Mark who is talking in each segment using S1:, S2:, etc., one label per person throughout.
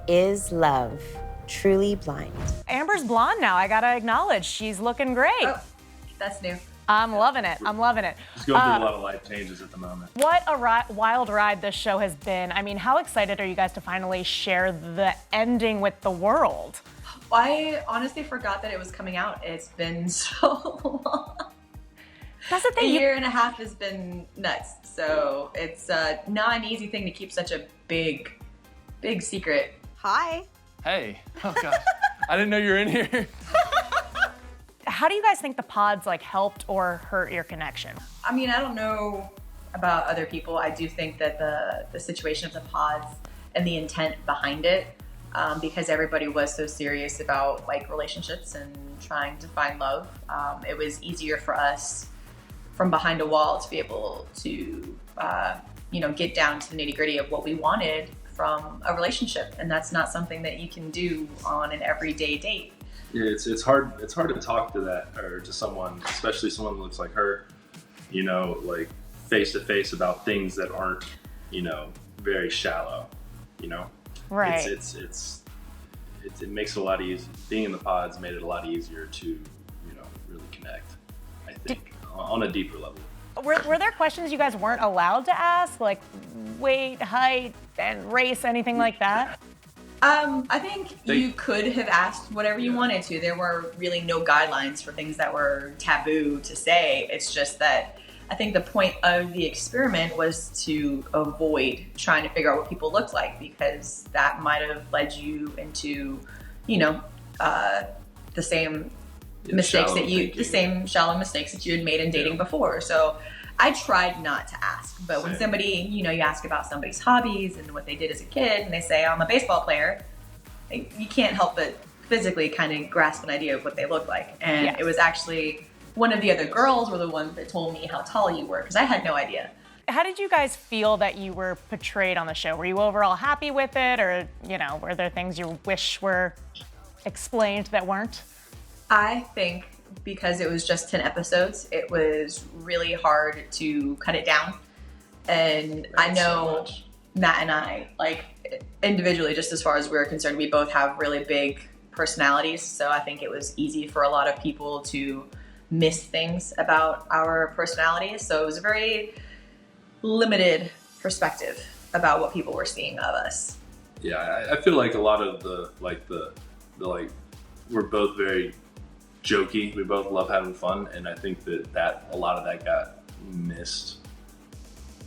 S1: Is love truly blind?
S2: Amber's blonde now, I gotta acknowledge. She's looking great.
S3: Oh, that's new.
S2: I'm loving it. I'm loving it.
S4: Just going through a lot of life changes at the moment.
S2: What a wild ride this show has been. I mean, how excited are you guys to finally share the ending with the world?
S3: I honestly forgot that it was coming out. It's been so long.
S2: That's the thing.
S3: A year and a half has been nuts. So it's not an easy thing to keep such a big secret.
S1: Hi.
S5: Hey. Oh gosh. I didn't know you were in here.
S2: How do you guys think the pods like helped or hurt your connection?
S3: I mean, I don't know about other people. I do think that the situation of the pods and the intent behind it, because everybody was so serious about like relationships and trying to find love, it was easier for us from behind a wall to be able to, get down to the nitty gritty of what we wanted from a relationship. And that's not something that you can do on an everyday date.
S4: Yeah, it's hard to talk to that or to someone, especially someone who looks like her, like face to face about things that aren't, very shallow,
S2: Right.
S4: It makes it a lot easier. Being in the pods made it a lot easier to, really connect, I think, on a deeper level.
S2: Were there questions you guys weren't allowed to ask, like weight, height, and race, anything like that?
S3: I think you could have asked whatever you wanted to. There were really no guidelines for things that were taboo to say. It's just that I think the point of the experiment was to avoid trying to figure out what people looked like, because that might have led you into, the same mistakes the same shallow mistakes that you had made in dating before. So I tried not to ask, but when somebody, you ask about somebody's hobbies and what they did as a kid, and they say, I'm a baseball player, you can't help but physically kind of grasp an idea of what they look like. And It was actually one of the other girls were the ones that told me how tall you were, because I had no idea.
S2: How did you guys feel that you were portrayed on the show? Were you overall happy with it, or, were there things you wish were explained that weren't?
S3: I think because it was just 10 episodes, it was really hard to cut it down. And I know Matt and I, like individually, just as far as we're concerned, we both have really big personalities. So I think it was easy for a lot of people to miss things about our personalities. So it was a very limited perspective about what people were seeing of us.
S4: Yeah, I feel like a lot of the we're both very jokey. We both love having fun, and I think that a lot of that got missed.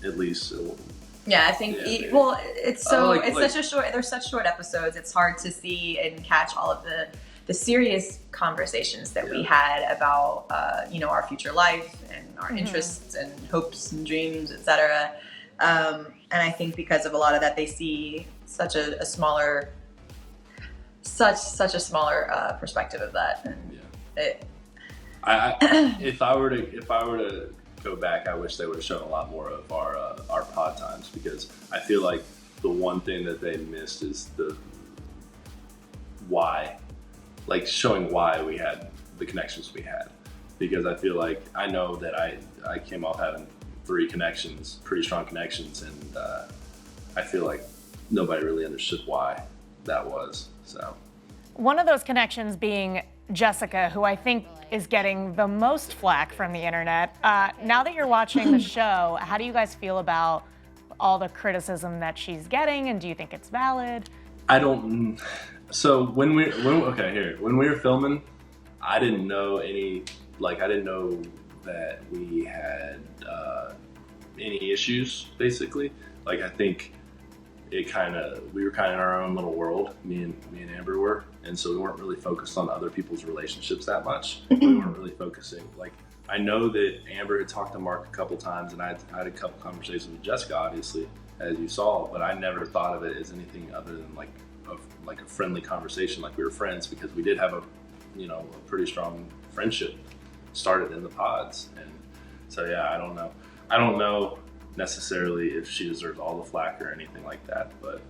S4: At least.
S3: Yeah, I think. It's there's such short episodes. It's hard to see and catch all of the serious conversations that we had about our future life and our interests and hopes and dreams, etc. And I think because of a lot of that, they see such a smaller perspective of that. And
S4: if I were to go back, I wish they would have shown a lot more of our pod times, because I feel like the one thing that they missed is the why, like showing why we had the connections we had. Because I feel like I know that I came off having 3 connections, pretty strong connections, and I feel like nobody really understood why that was. So
S2: one of those connections being Jessica, who I think is getting the most flack from the internet. Now that you're watching the show, how do you guys feel about all the criticism that she's getting, and do you think it's valid?
S4: I don't. So when we were filming, I didn't know I didn't know that we had any issues. Basically, like I think we were kind of in our own little world. Me and Amber were, and so we weren't really focused on other people's relationships that much. We weren't really focusing. Like I know that Amber had talked to Mark a couple times, and I had a couple conversations with Jessica, obviously, as you saw. But I never thought of it as anything other than like a friendly conversation, like we were friends, because we did have a pretty strong friendship started in the pods. And so I don't know necessarily if she deserves all the flack or anything like that, but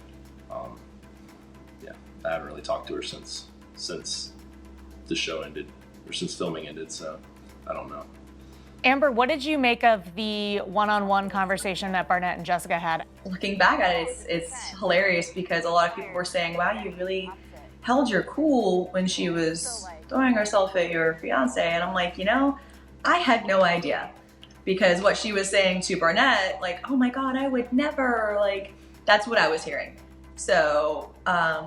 S4: I haven't really talked to her since the show ended, or since filming ended, so I don't know.
S2: Amber, what did you make of the one-on-one conversation that Barnett and Jessica had?
S3: Looking back at it, it's hilarious because a lot of people were saying, wow, you really held your cool when she was throwing herself at your fiance. And I'm like, I had no idea, because what she was saying to Barnett, like, oh my God, I would never, like, that's what I was hearing. So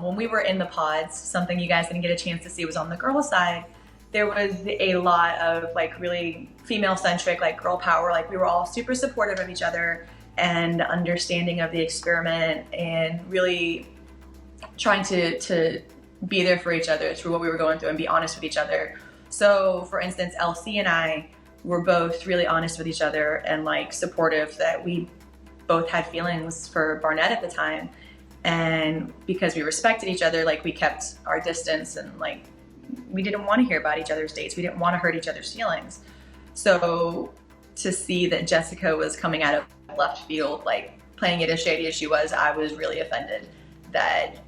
S3: when we were in the pods, something you guys didn't get a chance to see was on the girl side. There was a lot of like really female-centric, like girl power. Like we were all super supportive of each other and understanding of the experiment, and really trying to be there for each other through what we were going through and be honest with each other. So for instance, LC and I were both really honest with each other and like supportive that we both had feelings for Barnett at the time. And because we respected each other, like we kept our distance, and like we didn't want to hear about each other's dates. We didn't want to hurt each other's feelings. So to see that Jessica was coming out of left field, like playing it as shady as she was, I was really offended that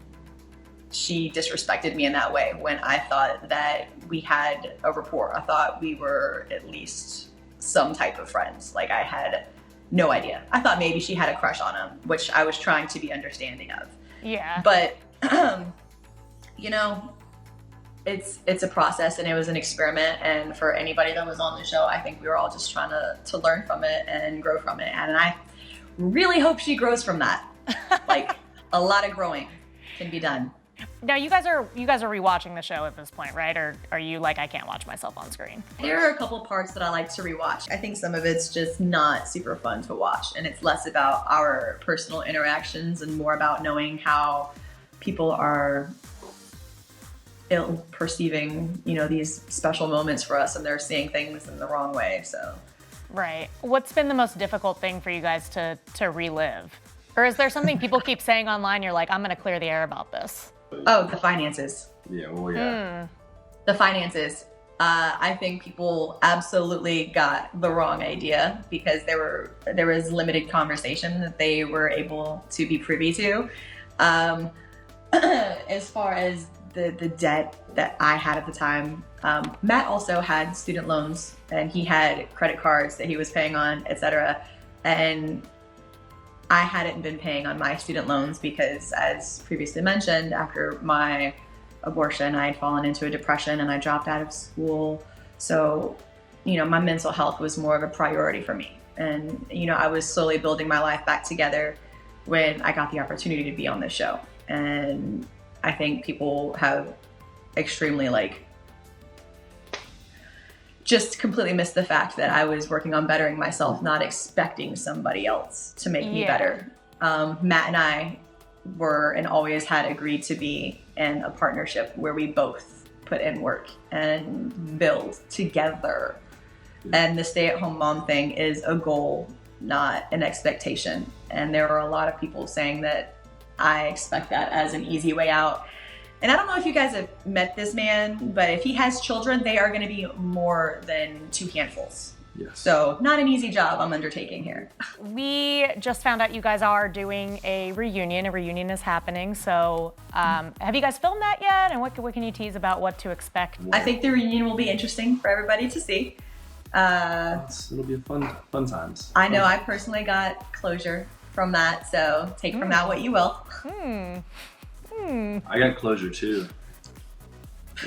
S3: she disrespected me in that way when I thought that we had a rapport. I thought we were at least some type of friends. Like I had no idea. I thought maybe she had a crush on him, which I was trying to be understanding of.
S2: Yeah.
S3: But, it's a process, and it was an experiment. And for anybody that was on the show, I think we were all just trying to learn from it and grow from it. And I really hope she grows from that. Like a lot of growing can be done.
S2: Now you guys are rewatching the show at this point, right? Or are you like, I can't watch myself on screen?
S3: There are a couple parts that I like to rewatch. I think some of it's just not super fun to watch, and it's less about our personal interactions and more about knowing how people are perceiving, these special moments for us, and they're seeing things in the wrong way. So,
S2: right. What's been the most difficult thing for you guys to relive? Or is there something people keep saying online, you're like, I'm going to clear the air about this?
S3: Oh, the finances.
S4: Yeah, well, yeah.
S3: The finances. I think people absolutely got the wrong idea because there was limited conversation that they were able to be privy to. As far as the debt that I had at the time, Matt also had student loans, and he had credit cards that he was paying on, etc. And I hadn't been paying on my student loans because, as previously mentioned, after my abortion, I had fallen into a depression and I dropped out of school. So, my mental health was more of a priority for me. And, I was slowly building my life back together when I got the opportunity to be on this show. And I think people have extremely just completely missed the fact that I was working on bettering myself, not expecting somebody else to make me better. Matt and I were and always had agreed to be in a partnership where we both put in work and build together. And the stay-at-home mom thing is a goal, not an expectation. And there are a lot of people saying that I expect that as an easy way out. And I don't know if you guys have met this man, but if he has children, they are going to be more than 2 handfuls.
S4: Yes.
S3: So not an easy job I'm undertaking here.
S2: We just found out you guys are doing a reunion. A reunion is happening. So have you guys filmed that yet? And what can you tease about what to expect?
S3: I think the reunion will be interesting for everybody to see.
S4: It'll be a fun times.
S3: I know I personally got closure from that, so take from that what you will.
S4: I got closure too.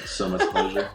S4: So much closure.